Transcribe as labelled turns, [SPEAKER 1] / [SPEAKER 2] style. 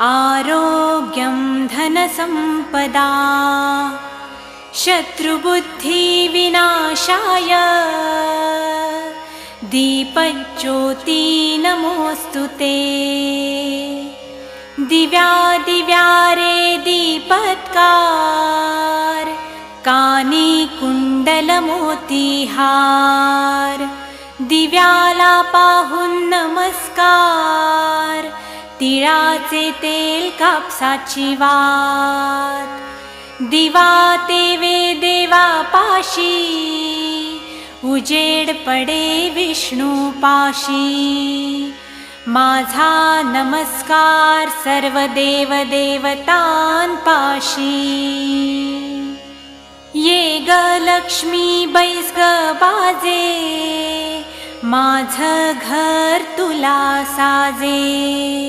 [SPEAKER 1] आरोग्यं धनसम्पदा शत्रुबुद्धिविनाशाय दीपज्योति नमोऽस्तु ते। दिव्यादिव्यारे दीपत्कार कानी कुंडलमोतीहार दिव्याला पाहून नमस्कार तिळाचे तेल कापसाची वात दिवा तेवे देवा पाशी उजेड पडे विष्णू पाशी। माझा नमस्कार सर्व देव देवतांपाशी। ये ग लक्ष्मी बैस ग बाजे माझं घर तुला साजे।